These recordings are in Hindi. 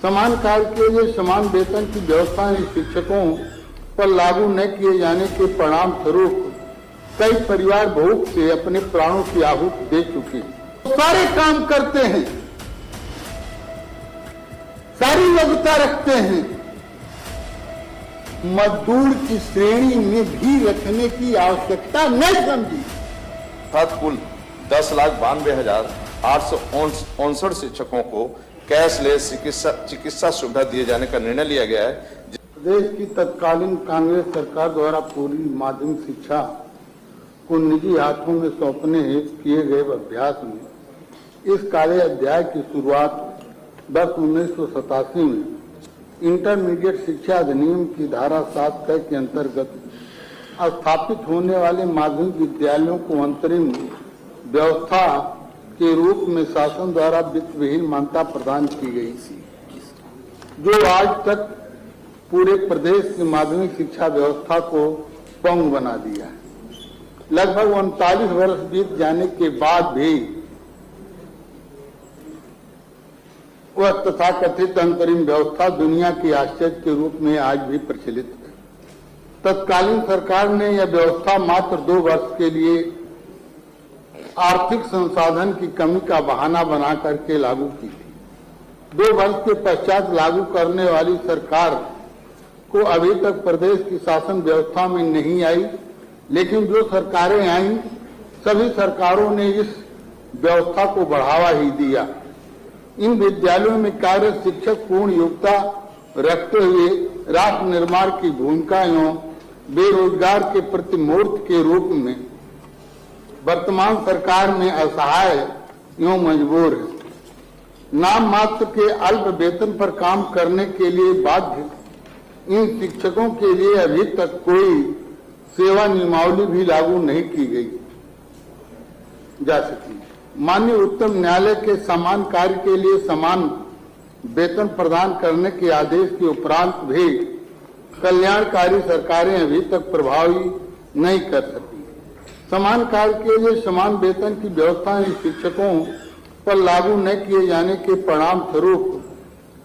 समान कार्य के लिए समान वेतन की व्यवस्था इन शिक्षकों पर लागू न किए जाने के परिणाम स्वरूप कई परिवार भूख से अपने प्राणों की आहुति दे चुके हैं। सारे काम करते हैं, सारी योग्यता रखते हैं, मजदूर की श्रेणी में भी रखने की आवश्यकता नहीं समझी। कुल 10,92,859 शिक्षकों को कैशलेस चिकित्सा सुविधा दिए जाने का निर्णय लिया गया है। प्रदेश की तत्कालीन कांग्रेस सरकार द्वारा पूरी माध्यमिक शिक्षा को निजी हाथों में सौंपने हेतु किए गए अभ्यास में इस कार्य अध्याय की शुरुआत वर्ष 1987 में इंटरमीडिएट शिक्षा अधिनियम की धारा 7 के अंतर्गत स्थापित होने वाले माध्यमिक विद्यालयों को अंतरिम व्यवस्था के रूप में शासन द्वारा वित्त विहीन मान्यता प्रदान की गई थी, जो आज तक पूरे प्रदेश की माध्यमिक शिक्षा व्यवस्था को पौंग बना दिया है। लगभग 39 वर्ष बीत जाने के बाद भी वह तथाकथित अंतरिम व्यवस्था दुनिया की आश्चर्य के रूप में आज भी प्रचलित है। तत्कालीन सरकार ने यह व्यवस्था मात्र 2 वर्ष के लिए आर्थिक संसाधन की कमी का बहाना बना करके लागू की थी। 2 वर्ष के पश्चात लागू करने वाली सरकार को अभी तक प्रदेश की शासन व्यवस्था में नहीं आई, लेकिन जो सरकारें आईं सभी सरकारों ने इस व्यवस्था को बढ़ावा ही दिया। इन विद्यालयों में कार्य शिक्षक पूर्ण योग्यता रखते हुए राष्ट्र निर्माण की भूमिका एवं बेरोजगार के प्रतिमूर्त के रूप में वर्तमान सरकार में असहाय एवं मजबूर है। नाम मात्र के अल्प वेतन पर काम करने के लिए बाध्य इन शिक्षकों के लिए अभी तक कोई सेवा नियमावली भी लागू नहीं की गई जा सकी। माननीय उच्चतम न्यायालय के समान कार्य के लिए समान वेतन प्रदान करने के आदेश के उपरांत भी कल्याणकारी सरकारें अभी तक प्रभावी नहीं कर सकी। समान कार्य के लिए समान वेतन की व्यवस्था इन शिक्षकों पर लागू न किए जाने के परिणाम स्वरूप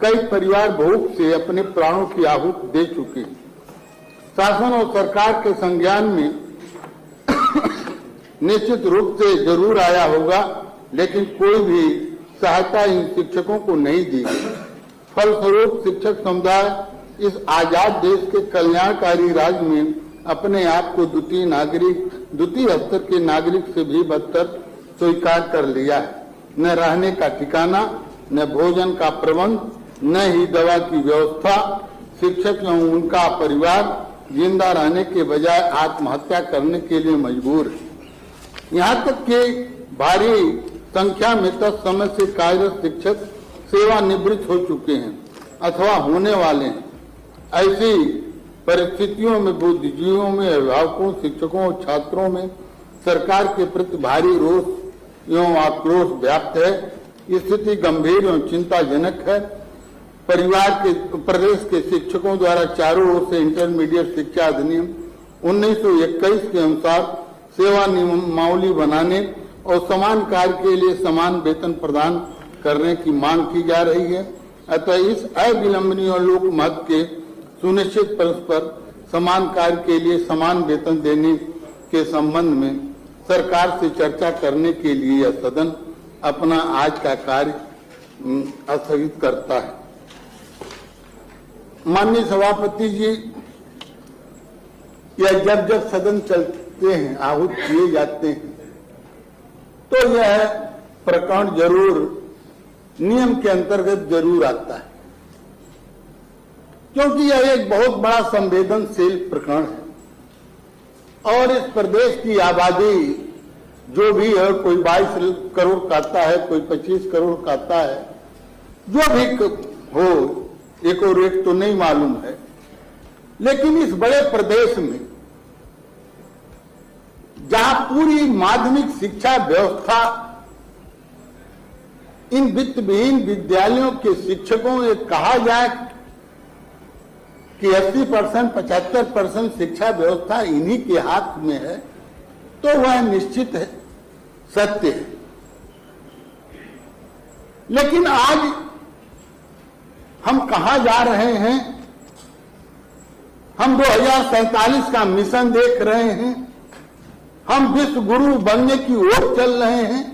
कई परिवार भूख से अपने प्राणों की आहुति दे चुके हैं। शासन और सरकार के संज्ञान में निश्चित रूप से जरूर आया होगा, लेकिन कोई भी सहायता इन शिक्षकों को नहीं दी गई। फलस्वरूप शिक्षक समुदाय इस आजाद देश के कल्याणकारी राज्य में अपने आप को द्वितीय स्तर के नागरिक से भी बदतर स्वीकार कर लिया है। न रहने का ठिकाना, न भोजन का प्रबंध, न ही दवा की व्यवस्था। शिक्षक एवं उनका परिवार जिंदा रहने के बजाय आत्महत्या करने के लिए मजबूर है। यहाँ तक कि भारी संख्या में तत्समय से कार्यरत शिक्षक सेवानिवृत्त हो चुके हैं अथवा होने वाले हैं। ऐसी परिस्थितियों में बुद्धिजीवियों में, अभिभावकों, शिक्षकों और छात्रों में सरकार के प्रति भारी रोष एवं आक्रोश व्याप्त है। स्थिति गंभीर एवं चिंताजनक है। प्रदेश के शिक्षकों द्वारा चारों ओर से इंटरमीडिएट शिक्षा अधिनियम 1921 के अनुसार सेवा नियमावली बनाने और समान कार्य के लिए समान वेतन प्रदान करने की मांग की जा रही है। अतः इस अविलंबनीय लोक मत के सुनिश्चित परस्पर समान कार्य के लिए समान वेतन देने के संबंध में सरकार से चर्चा करने के लिए यह सदन अपना आज का कार्य स्थगित करता है। माननीय सभापति जी, यह जब सदन चलते हैं, आहूत किए जाते हैं, तो यह प्रकरण जरूर नियम के अंतर्गत जरूर आता है, क्योंकि यह एक बहुत बड़ा संवेदनशील प्रकरण है और इस प्रदेश की आबादी जो भी है, कोई 22 करोड़ कहता है, कोई 25 करोड़ कहता है, जो भी हो, एक और एक तो नहीं मालूम है, लेकिन इस बड़े प्रदेश में जहां पूरी माध्यमिक शिक्षा व्यवस्था इन वित्त विहीन विद्यालयों के शिक्षकों में कहा जाए कि 80% 75% शिक्षा व्यवस्था इन्हीं के हाथ में है, तो वह निश्चित है, सत्य है। लेकिन आज हम कहां जा रहे हैं? हम 2047 का मिशन देख रहे हैं। हम विश्व गुरु बनने की ओर चल रहे हैं।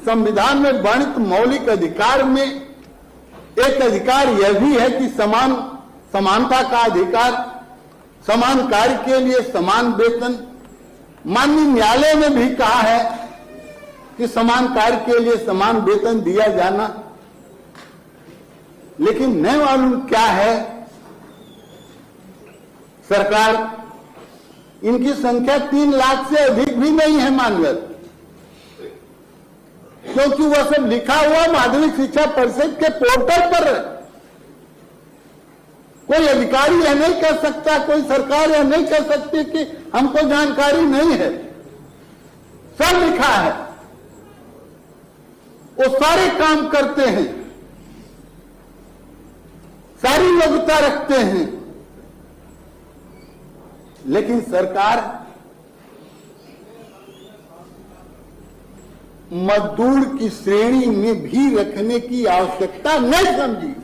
संविधान में वर्णित मौलिक अधिकार में एक अधिकार यह भी है कि समानता का अधिकार, समान कार्य के लिए समान वेतन। माननीय न्यायालय ने भी कहा है कि समान कार्य के लिए समान वेतन दिया जाना, लेकिन नहीं मालूम क्या है। सरकार, इनकी संख्या 3 लाख से अधिक भी नहीं है मानकर, क्योंकि वह सब लिखा हुआ माध्यमिक शिक्षा परिषद के पोर्टल पर है। कोई अधिकारी यह नहीं कह सकता, कोई सरकार यह नहीं कह सकती कि हमको जानकारी नहीं है। सब लिखा है, वो सारे काम करते हैं, सारी योग्यता रखते हैं, लेकिन सरकार मजदूर की श्रेणी में भी रखने की आवश्यकता नहीं समझी।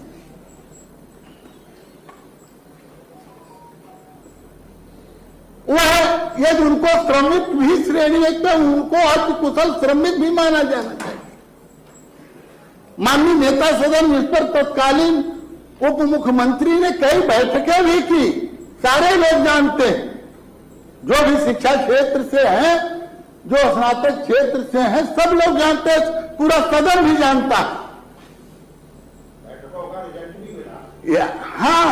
वह यदि उनको श्रमिक भी श्रेणी है तो उनको अति कुशल श्रमिक भी माना जाना चाहिए। माननीय नेता सदन इस पर तत्कालीन उप मुख्यमंत्री ने कई बैठकें भी की। सारे लोग जानते हैं, जो भी शिक्षा क्षेत्र से हैं, जो स्नातक क्षेत्र से हैं, सब लोग जानते हैं, पूरा सदन भी जानता है। हाँ,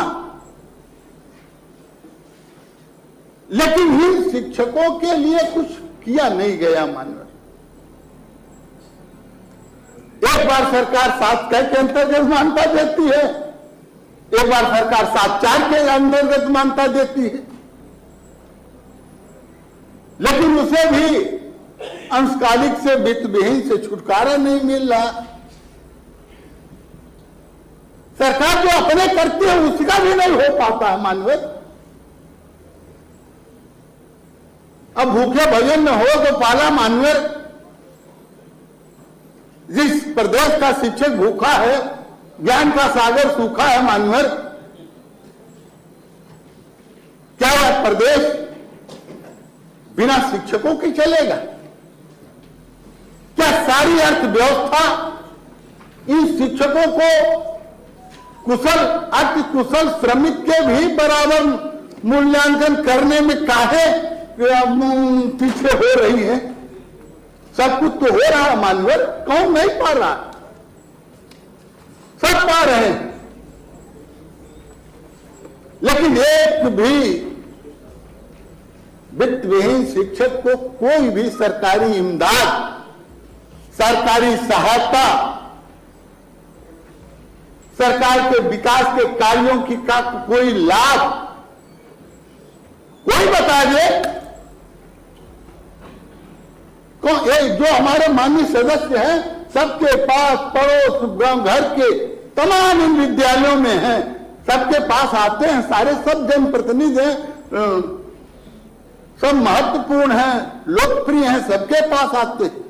लेकिन इन शिक्षकों के लिए कुछ किया नहीं गया मानव। एक बार सरकार 7 के अंतर्गत मान्यता देती है, एक बार सरकार 7-4 के अंतर्गत मान्यता देती है, लेकिन उसे भी अंशकालिक से वित्तविहीन से छुटकारा नहीं मिल रहा। सरकार जो अपने करती है उसका भी नहीं हो पाता है मानव। अब भूखे भजन में हो तो पाला मानवर। जिस प्रदेश का शिक्षक भूखा है, ज्ञान का सागर सूखा है मानवर, क्या वह प्रदेश बिना शिक्षकों के चलेगा? क्या सारी अर्थव्यवस्था इन शिक्षकों को कुशल अति कुशल श्रमिक के भी बराबर मूल्यांकन करने में काहे पीछे हो रही है? सब कुछ तो हो रहा है मानवर, कौन नहीं पा रहा? सब पा रहे हैं, लेकिन एक भी वित्तविहीन शिक्षक को कोई भी सरकारी इमदाद, सरकारी सहायता, सरकार के विकास के कार्यों की का कोई लाभ कोई बता दे। जो हमारे माननीय सदस्य हैं, सबके पास पड़ोस घर के तमाम इन विद्यालयों में हैं, सबके पास आते हैं, सारे सब जनप्रतिनिधि हैं, सब महत्वपूर्ण हैं, लोकप्रिय हैं, सबके पास आते हैं।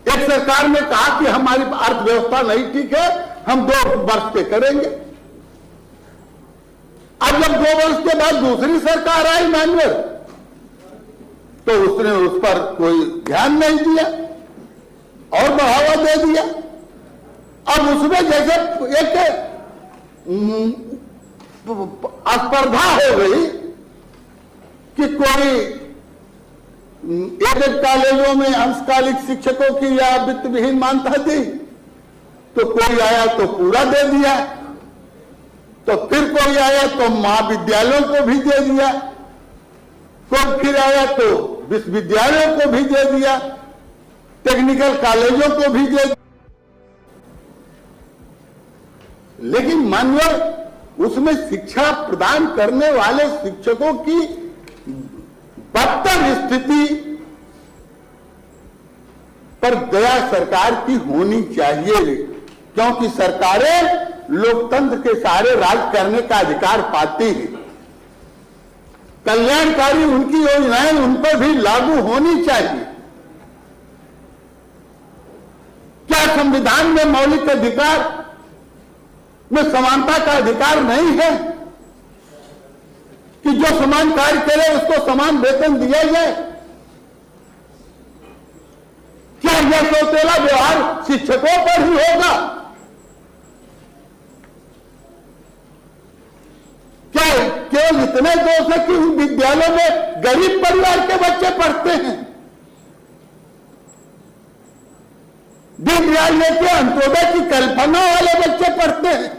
एक सरकार ने कहा कि हमारी अर्थव्यवस्था नहीं ठीक है, हम 2 वर्ष पे करेंगे। अब जब 2 वर्ष के बाद दूसरी सरकार आई मानवर, तो उसने उस पर कोई ध्यान नहीं दिया और बढ़ावा दे दिया। अब उसमें जैसे एक स्पर्धा हो गई कि कोई एक कॉलेजों में अंशकालिक शिक्षकों की या वित्तविहीन मान्यता दी, तो कोई आया तो पूरा दे दिया, तो फिर कोई आया तो महाविद्यालयों को भी दे दिया, कोई फिर आया तो विश्वविद्यालयों को भी दे दिया, टेक्निकल कॉलेजों को भी दे दिया। लेकिन मानव उसमें शिक्षा प्रदान करने वाले शिक्षकों की बदतर स्थिति पर दया सरकार की होनी चाहिए, क्योंकि सरकारें लोकतंत्र के सारे राज करने का अधिकार पाती है। कल्याणकारी उनकी योजनाएं उन पर भी लागू होनी चाहिए। क्या संविधान में मौलिक अधिकार में समानता का अधिकार नहीं है कि जो समान कार्य करे उसको समान वेतन दिया जाए? क्या यह सौतेला व्यवहार शिक्षकों पर ही होगा? क्या केवल इतने दोष है कि उन विद्यालयों में गरीब परिवार के बच्चे पढ़ते हैं? दीनदयाल के अंत्योदय की कल्पना वाले बच्चे पढ़ते हैं?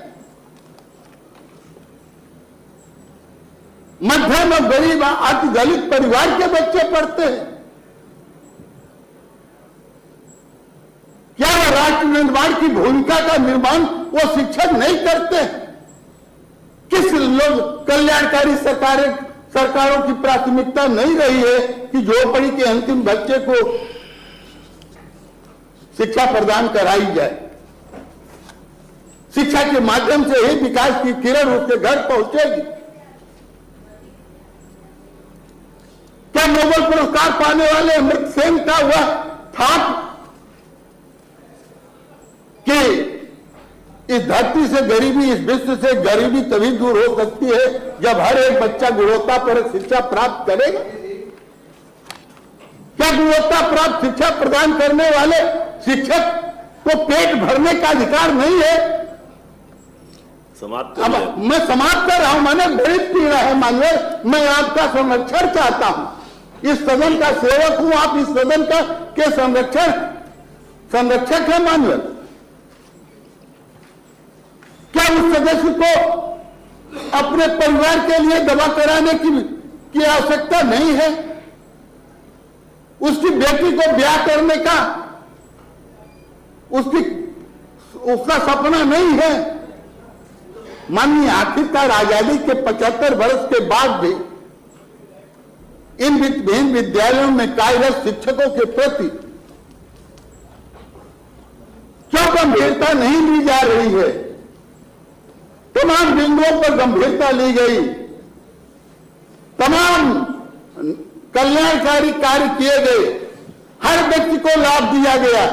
मध्यम और गरीब अति दलित परिवार के बच्चे पढ़ते हैं? क्या राष्ट्र निर्माण की भूमिका का निर्माण वो शिक्षक नहीं करते? किस लोग कल्याणकारी सरकारों की प्राथमिकता नहीं रही है कि झोपड़ी के अंतिम बच्चे को शिक्षा प्रदान कराई जाए? शिक्षा के माध्यम से ही विकास की किरण उसके घर पहुंचेगी। क्या नोबेल पुरस्कार पाने वाले अमर्त्य सेन का हुआ था कि इस धरती से गरीबी, इस विश्व से गरीबी तभी दूर हो सकती है जब हर एक बच्चा गुणवत्तापूर्ण शिक्षा प्राप्त करेगा? क्या गुणवत्ता प्राप्त शिक्षा प्रदान करने वाले शिक्षक को पेट भरने का अधिकार नहीं है? समाप्त। अब मैं समाप्त कर रहा हूं। मैंने बड़ी पीड़ा है मानवर, मैं आपका संरक्षण चाहता हूं। इस सदन का सेवक हूं, आप इस सदन का के संरक्षक है मानवर। क्या उस सदस्य को अपने परिवार के लिए दवा कराने की आवश्यकता नहीं है? उसकी बेटी को ब्याह करने का उसका सपना नहीं है? माननीय, आखिरकार आजादी के 75 वर्ष के बाद भी इन वित्तहीन विद्यालयों में कार्यरत शिक्षकों के प्रति क्यों गंभीरता नहीं ली जा रही है? तमाम बिंदुओं पर गंभीरता ली गई, तमाम कल्याणकारी कार्य किए गए, हर व्यक्ति को लाभ दिया गया,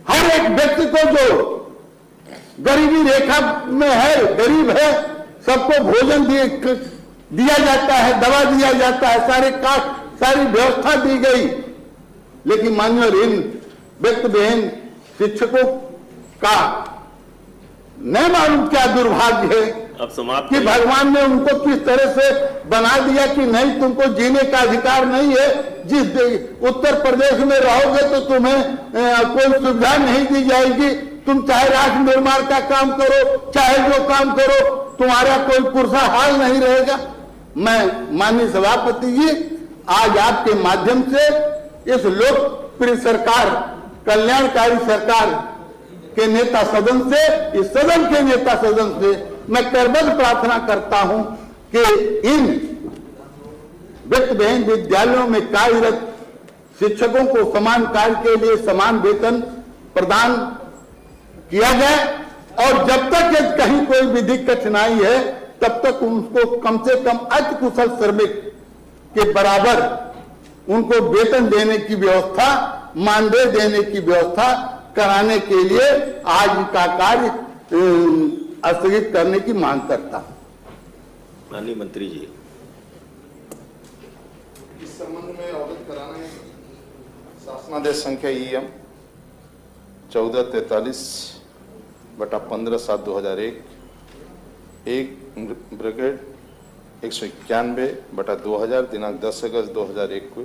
हर एक व्यक्ति को जो गरीबी रेखा में है, गरीब है, सबको भोजन दिया जाता है, दवा दिया जाता है, सारी व्यवस्था दी गई। लेकिन मान्यवर इन व्यक्तिहीन शिक्षकों का नहीं मालूम क्या दुर्भाग्य है अब समाप्त कि भगवान ने उनको किस तरह से बना दिया कि नहीं, तुमको जीने का अधिकार नहीं है। जिस उत्तर प्रदेश में रहोगे तो तुम्हें कोई सुविधा नहीं दी जाएगी। तुम चाहे राष्ट्र निर्माण का काम करो, चाहे जो काम करो, तुम्हारा कोई पुरसा हाल नहीं रहेगा। मैं माननीय सभापति जी आज आपके माध्यम से इस लोकप्रिय सरकार, कल्याणकारी सरकार के नेता सदन से, इस सदन के नेता सदन से मैं करबद्ध प्रार्थना करता हूं कि इन वित्तहीन विद्यालयों में कार्यरत शिक्षकों को समान कार्य के लिए समान वेतन प्रदान किया जाए और जब तक कहीं कोई विधिक कठिनाई है तब तक उनको कम से कम अति कुशल श्रमिक के बराबर उनको वेतन देने की व्यवस्था, मानदेय देने की व्यवस्था कराने के लिए आज का कार्य स्थगित करने की मांग करता हूं। माननीय मंत्री जी, इस संबंध में अवगत कराना है शासनादेश संख्या EM 1443/15/7/2001 एक ब्रिगेड 191/2000 दिनांक 10 अगस्त 2001 को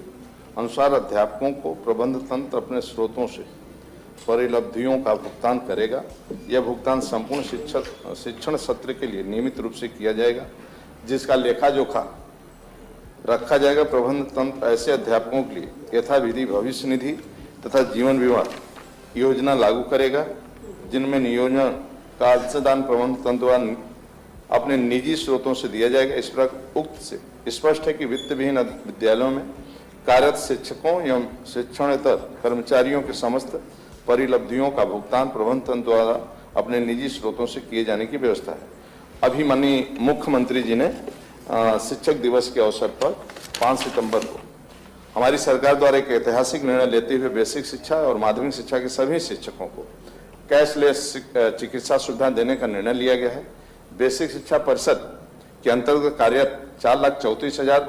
अनुसार अध्यापकों को प्रबंध तंत्र अपने स्रोतों से परिलब्धियों का भुगतान करेगा। यह भुगतान संपूर्ण शिक्षण सत्र के लिए नियमित रूप से किया जाएगा, जिसका लेखा जोखा रखा जाएगा। प्रबंध तंत्र ऐसे अध्यापकों के लिए यथाविधि भविष्य निधि तथा जीवन बीमा योजना लागू करेगा जिनमें नियोजन का अंशदान प्रबंध तंत्र द्वारा अपने निजी स्रोतों से दिया जाएगा। इस प्रकार उक्त से स्पष्ट है कि वित्तविहीन विद्यालयों में कार्यरत शिक्षकों एवं शिक्षणेतर कर्मचारियों के समस्त परिलब्धियों का भुगतान प्रबंध तंत्र द्वारा अपने निजी स्रोतों से किए जाने की व्यवस्था है। अभी माननीय मुख्यमंत्री जी ने शिक्षक दिवस के अवसर पर 5 सितंबर को हमारी सरकार द्वारा एक ऐतिहासिक निर्णय लेते हुए बेसिक शिक्षा और माध्यमिक शिक्षा के सभी शिक्षकों को कैशलेस चिकित्सा सुविधा देने का निर्णय लिया गया है। बेसिक शिक्षा परिषद के अंतर्गत कार्यरत 4,34,000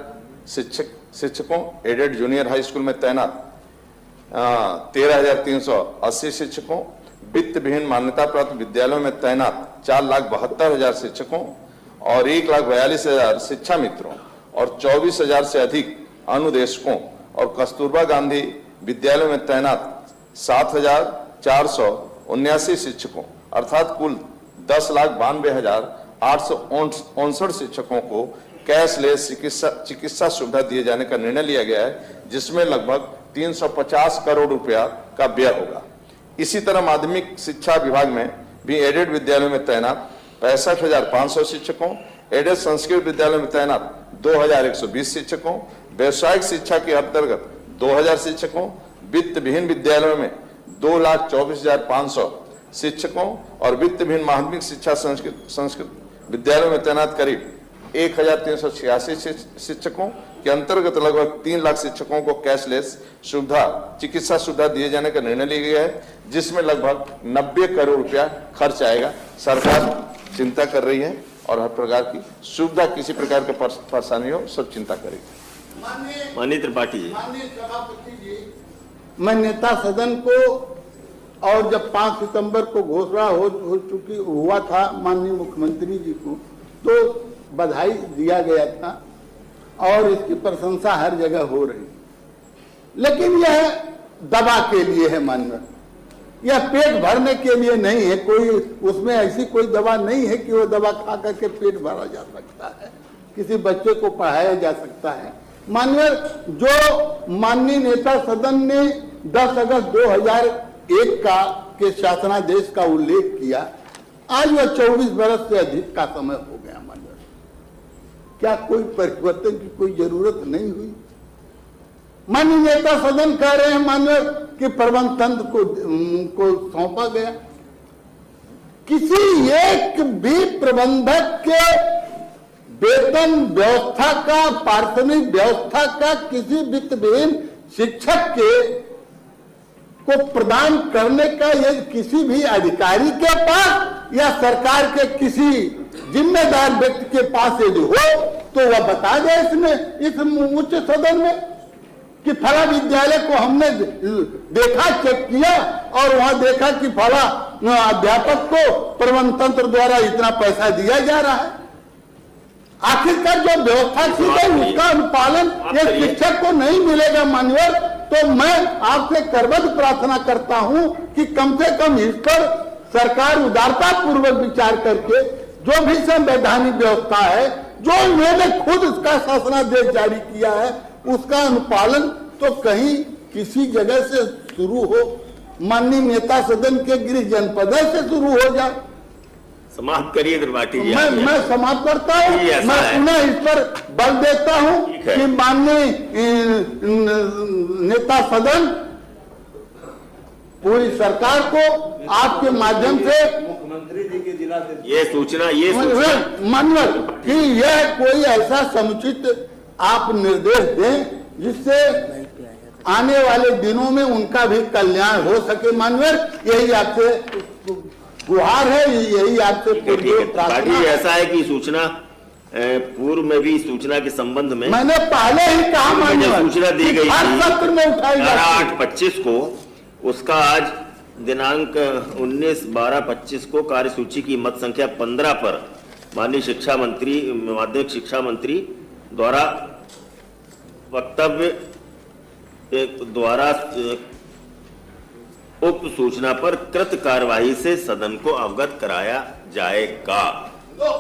शिक्षकों, एडेड जूनियर हाई स्कूल में तैनात 13,380 शिक्षकों, वित्त विहीन मान्यता प्राप्त विद्यालयों में तैनात 4,72,000 शिक्षकों और 1,42,000 शिक्षा मित्रों और 24,000 से अधिक अनुदेशकों और कस्तूरबा गांधी विद्यालयों में तैनात 7,479 शिक्षकों अर्थात कुल 10,92,859 शिक्षकों को कैशलेस चिकित्सा सुविधा दिए जाने का निर्णय लिया गया है, जिसमें लगभग 350 करोड़ रुपया का व्यय होगा। इसी तरह माध्यमिक शिक्षा विभाग में भी एडेड विद्यालयों में तैनात 65,500 शिक्षकों, एडेड संस्कृत विद्यालयों में तैनात 2,120 शिक्षकों, व्यवसायिक शिक्षा के अंतर्गत 2,000 शिक्षकों, वित्त विहीन विद्यालयों में 2,24,500 शिक्षकों और वित्त विहीन माध्यमिक शिक्षा संस्कृत विद्यालयों में तैनात करीब 1,386 शिक्षकों के अंतर्गत लगभग 3 लाख शिक्षकों को कैशलेस सुविधा चिकित्सा सुविधा दिए जाने का निर्णय लिया गया है, जिसमें लगभग 90 करोड़ रुपया खर्च आएगा। सरकार चिंता कर रही है और हर प्रकार की सुविधा, किसी प्रकार के परेशानी हो सब चिंता करेगी। माननीय त्रिपाठी जी। माननीय सभापति जी, मैं नेता सदन को और जब 5 सितंबर को घोषणा हुआ था माननीय मुख्यमंत्री जी को, तो बधाई दिया गया था और इसकी प्रशंसा हर जगह हो रही, लेकिन यह दवा के लिए है माननीय, यह पेट भरने के लिए नहीं है। कोई उसमें ऐसी कोई दवा नहीं है कि वो दवा खा करके पेट भरा जा सकता है, किसी बच्चे को पढ़ाया जा सकता है। माननीय, जो माननीय नेता सदन ने 10 अगस्त 2001 के शासनादेश का उल्लेख किया, आज वह 24 बरस से अधिक का समय हो गया। माननीय, क्या कोई परिवर्तन की कोई जरूरत नहीं हुई? माननीय नेता सदन कह रहे हैं माननीय कि प्रबंध तंत्र को सौंपा गया। किसी एक भी प्रबंधक के वेतन व्यवस्था का, पारिश्रमिक व्यवस्था का किसी वित्त विहीन शिक्षक को प्रदान करने का यदि किसी भी अधिकारी के पास या सरकार के किसी जिम्मेदार व्यक्ति के पास यदि हो, तो वह बता दे इसमें, इस उच्च सदन में कि फला विद्यालय को हमने देखा, चेक किया और वहां देखा कि फला अध्यापक को प्रबंध तंत्र द्वारा इतना पैसा दिया जा रहा है। आखिरकार जो व्यवस्था की गई उसका अनुपालन ये शिक्षक को नहीं मिलेगा। मान्यवर, तो मैं आपसे करबद्ध प्रार्थना करता हूं कि कम से कम इस पर सरकार उदारता पूर्वक विचार करके जो भी संवैधानिक व्यवस्था है, जो उन्होंने खुद उसका शासनादेश जारी किया है, उसका अनुपालन तो कहीं किसी जगह से शुरू हो, माननीय नेता सदन के गृह जनपद से शुरू हो जाए। समाप्त करिए त्रिपाठी जी। मैं समाप्त करता हूँ। मैं पुनः इस पर बल देता हूँ कि माननीय नेता सदन पूरी सरकार को आपके माध्यम से मुख्यमंत्री जी के जिला से ये सूचना मानवर कि यह कोई ऐसा समुचित आप निर्देश दें जिससे आने वाले दिनों में उनका भी कल्याण हो सके। मानवर, यही आपसे गुहार है, यही आपसे प्रार्थना। ऐसा है कि सूचना पूर्व में भी सूचना के संबंध में मैंने पहले ही कहा माननीय सूचना दी गई थी सत्र में उठाई 8/25 को, उसका आज दिनांक 19/12/25 को कार्यसूची की मत संख्या 15 पर माननीय शिक्षा मंत्री, माध्यमिक शिक्षा मंत्री द्वारा वक्तव्य द्वारा उक्त सूचना पर कृत कार्यवाही से सदन को अवगत कराया जाएगा।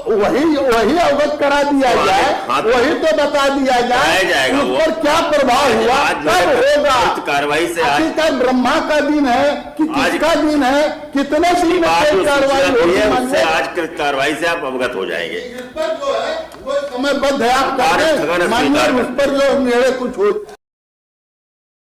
वही अवगत करा दिया जाए, वही तो बता दिया जाए उस पर क्या प्रभाव हुआ, कब होगा कार्रवाई से। आज का ब्रह्मा का दिन है कि किसका दिन है, कितने दिन में कार्रवाई होगी, उससे आज कृत कार्रवाई से आप अवगत हो जाएंगे। इस पर जो है वो समयबद्ध है, आप माननीय उस पर जो निर्णय कुछ हो।